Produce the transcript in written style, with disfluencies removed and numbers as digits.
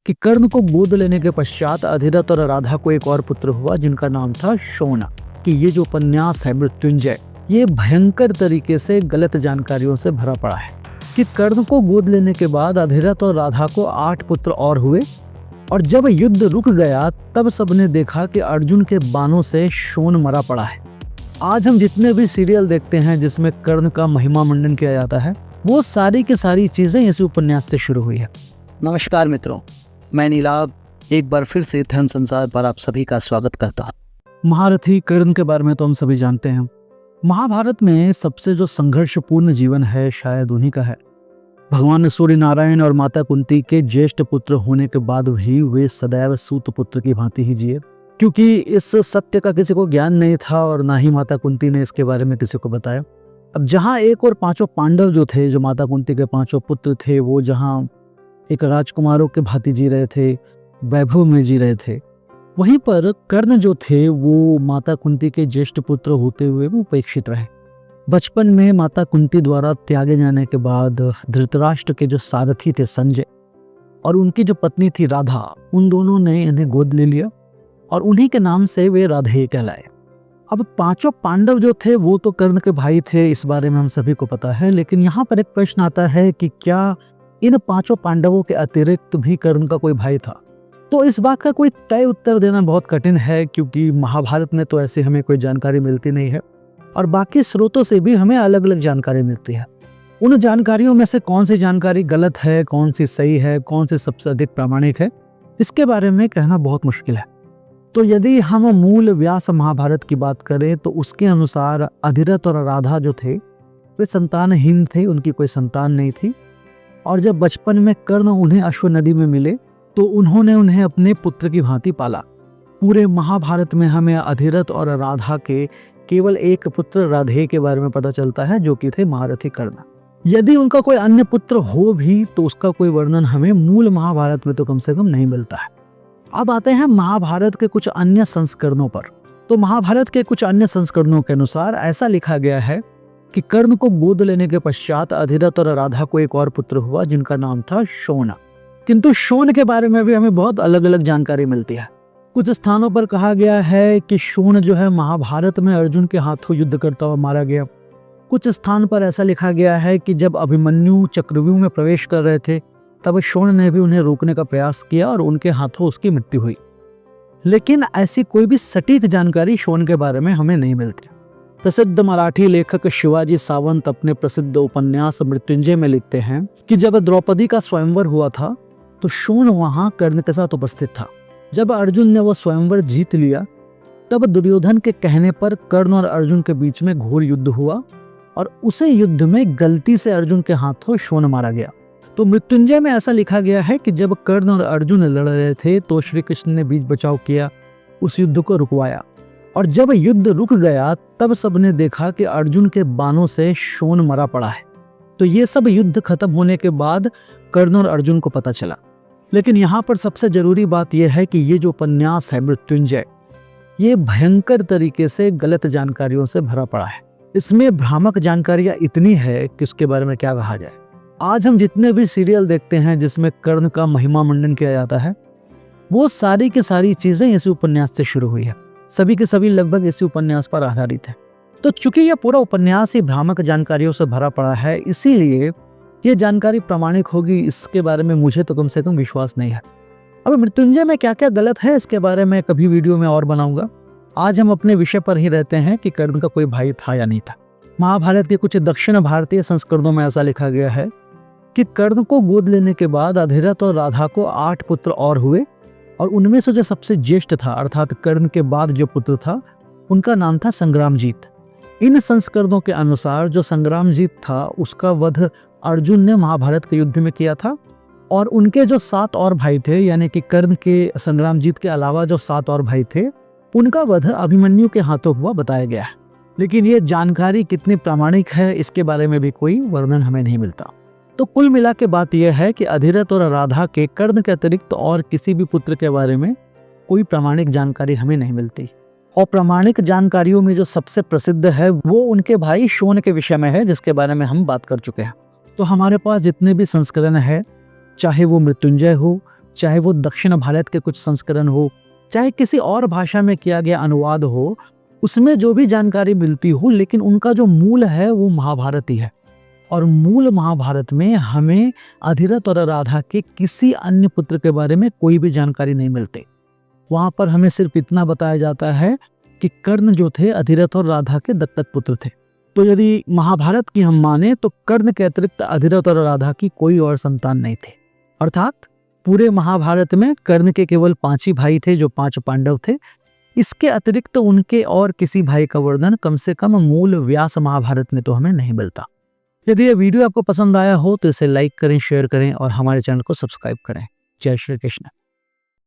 कि कर्ण को गोद लेने के पश्चात अधिरथ और राधा को एक और पुत्र हुआ जिनका नाम था शोण। कि ये जो उपन्यास है मृत्युंजय, ये भयंकर तरीके से गलत जानकारियों से भरा पड़ा है। कि कर्ण को गोद लेने के बाद अधिरथ और राधा को 8 पुत्र और हुए, और जब युद्ध रुक गया तब सबने देखा कि अर्जुन के बाणों से शोण मरा पड़ा है। आज हम जितने भी सीरियल देखते हैं जिसमें कर्ण का महिमा मंडन किया जाता है, वो सारी की सारी चीजें इसी उपन्यास से शुरू हुई है। नमस्कार मित्रों, मैं नीलाभ एक बार फिर से धर्म संसार पर आप सभी का स्वागत करता हूँ। महारथी कर्ण के बारे में तो हम सभी जानते हैं। महाभारत में सबसे जो संघर्षपूर्ण जीवन है शायद उन्हीं का है। भगवान सूर्य नारायण और माता कुंती के ज्येष्ठ पुत्र होने के बाद भी वे सदैव सूत पुत्र की भांति ही जिए, क्योंकि इस सत्य का किसी को ज्ञान नहीं था और ना ही माता कुंती ने इसके बारे में किसी को बताया। अब जहाँ एक और 5 पांडव जो थे, जो माता कुंती के 5 पुत्र थे, वो जहाँ एक राजकुमारों के भांति जी रहे थे, वैभव में जी रहे थे, वहीं पर कर्ण जो थे वो माता कुंती के ज्येष्ठ पुत्र होते हुए वो उपेक्षित रहे। बचपन में माता कुंती द्वारा त्यागे जाने के बाद धृतराष्ट्र के जो सारथी थे संजय और उनकी जो पत्नी थी राधा, उन दोनों ने इन्हें गोद ले लिया और उन्हीं के नाम से वे राधेय कहलाए। अब 5 पांडव जो थे वो तो कर्ण के भाई थे, इस बारे में हम सभी को पता है। लेकिन यहाँ पर एक प्रश्न आता है कि क्या इन 5 पांडवों के अतिरिक्त भी कर्ण का कोई भाई था? तो इस बात का कोई तय उत्तर देना बहुत कठिन है, क्योंकि महाभारत में तो ऐसे हमें कोई जानकारी मिलती नहीं है और बाकी स्रोतों से भी हमें अलग अलग जानकारी मिलती है। उन जानकारियों में से कौन सी जानकारी गलत है, कौन सी सही है, कौन सी सबसे अधिक प्रामाणिक है, इसके बारे में कहना बहुत मुश्किल है। तो यदि हम मूल व्यास महाभारत की बात करें तो उसके अनुसार अधिरथ और राधा जो थे वे संतानहीन थे, उनकी कोई संतान नहीं थी। और जब बचपन में कर्ण उन्हें अश्व नदी में मिले तो उन्होंने उन्हें अपने पुत्र की भांति पाला। पूरे महाभारत में हमें अधिरथ और राधा के केवल एक पुत्र राधेय के बारे में पता चलता है, जो कि थे महारथी कर्ण। यदि उनका कोई अन्य पुत्र हो भी तो उसका कोई वर्णन हमें मूल महाभारत में तो कम से कम नहीं मिलता है। अब आते हैं महाभारत के कुछ अन्य संस्करणों पर। तो महाभारत के कुछ अन्य संस्करणों के अनुसार ऐसा लिखा गया है कि कर्ण को गोद लेने के पश्चात अधिरथ और राधा को एक और पुत्र हुआ जिनका नाम था शोण। किंतु शोण के बारे में भी हमें बहुत अलग अलग जानकारी मिलती है। कुछ स्थानों पर कहा गया है कि शोण जो है महाभारत में अर्जुन के हाथों युद्ध करता हुआ मारा गया। कुछ स्थान पर ऐसा लिखा गया है कि जब अभिमन्यु चक्रव्यूह में प्रवेश कर रहे थे तब शोण ने भी उन्हें रोकने का प्रयास किया और उनके हाथों उसकी मृत्यु हुई। लेकिन ऐसी कोई भी सटीक जानकारी शोण के बारे में हमें नहीं मिलती। प्रसिद्ध मराठी लेखक शिवाजी सावंत अपने प्रसिद्ध उपन्यास मृत्युंजय में लिखते हैं कि जब द्रौपदी का स्वयंवर हुआ था तो शोण वहां कर्ण के साथ उपस्थित था। जब अर्जुन ने वह स्वयंवर जीत लिया तब दुर्योधन के कहने पर कर्ण और अर्जुन के बीच में घोर युद्ध हुआ और उसे युद्ध में गलती से अर्जुन के हाथों शोण मारा गया। तो मृत्युंजय में ऐसा लिखा गया है कि जब कर्ण और अर्जुन लड़ रहे थे तो श्री कृष्ण ने बीच बचाव किया, उस युद्ध को रुकवाया, और जब युद्ध रुक गया तब सबने देखा कि अर्जुन के बाणों से शोण मरा पड़ा है। तो ये सब युद्ध खत्म होने के बाद कर्ण और अर्जुन को पता चला। लेकिन यहाँ पर सबसे जरूरी बात यह है कि ये जो उपन्यास है मृत्युंजय, ये भयंकर तरीके से गलत जानकारियों से भरा पड़ा है। इसमें भ्रामक जानकारियां इतनी है कि उसके बारे में क्या कहा जाए। आज हम जितने भी सीरियल देखते हैं जिसमें कर्ण का महिमा मंडन किया जाता है, वो सारी की सारी चीजें इसी उपन्यास से शुरू हुई है। सभी के सभी लगभग इसी उपन्यास पर आधारित है। तो चूंकि यह पूरा उपन्यास ही भ्रामक जानकारियों से भरा पड़ा है, इसीलिए ये जानकारी प्रामाणिक होगी इसके बारे में मुझे तो कम से कम विश्वास नहीं है। अब मृत्युंजय में क्या क्या गलत है इसके बारे में कभी वीडियो में और बनाऊंगा। आज हम अपने विषय पर ही रहते हैं कि कर्ण का कोई भाई था या नहीं था। महाभारत के कुछ दक्षिण भारतीय संस्करणों में ऐसा लिखा गया है कि कर्ण को गोद लेने के बाद अधिरथ और राधा को 8 पुत्र और हुए, और उनमें से जो सबसे ज्येष्ठ था अर्थात कर्ण के बाद जो पुत्र था उनका नाम था संग्रामजीत। इन संस्करणों के अनुसार जो संग्रामजीत था उसका वध अर्जुन ने महाभारत के युद्ध में किया था, और उनके जो 7 और भाई थे, यानी कि कर्ण के संग्रामजीत के अलावा जो 7 और भाई थे, उनका वध अभिमन्यु के हाथों हुआ बताया गया है। लेकिन ये जानकारी कितनी प्रामाणिक है इसके बारे में भी कोई वर्णन हमें नहीं मिलता। तो कुल मिला के बात यह है कि अधिरथ और राधा के कर्ण के अतिरिक्त और किसी भी पुत्र के बारे में कोई प्रामाणिक जानकारी हमें नहीं मिलती। और प्रामाणिक जानकारियों में जो सबसे प्रसिद्ध है वो उनके भाई शोण के विषय में है, जिसके बारे में हम बात कर चुके हैं। तो हमारे पास जितने भी संस्करण है, चाहे वो मृत्युंजय हो, चाहे वो दक्षिण भारत के कुछ संस्करण हो, चाहे किसी और भाषा में किया गया अनुवाद हो, उसमें जो भी जानकारी मिलती हो, लेकिन उनका जो मूल है वो महाभारत ही है। और मूल महाभारत में हमें अधिरथ और राधा के किसी अन्य पुत्र के बारे में कोई भी जानकारी नहीं मिलती। वहां पर हमें सिर्फ इतना बताया जाता है कि कर्ण जो थे अधिरथ और राधा के दत्तक पुत्र थे। तो यदि महाभारत की हम माने तो कर्ण के अतिरिक्त अधिरथ और राधा की कोई और संतान नहीं थे। अर्थात पूरे महाभारत में कर्ण के केवल 5 ही भाई थे, जो 5 पांडव थे। इसके अतिरिक्त उनके और किसी भाई का वर्णन कम से कम मूल व्यास महाभारत में तो हमें नहीं मिलता। यदि यह वीडियो आपको पसंद आया हो तो इसे लाइक करें, शेयर करें और हमारे चैनल को सब्सक्राइब करें। जय श्री कृष्ण।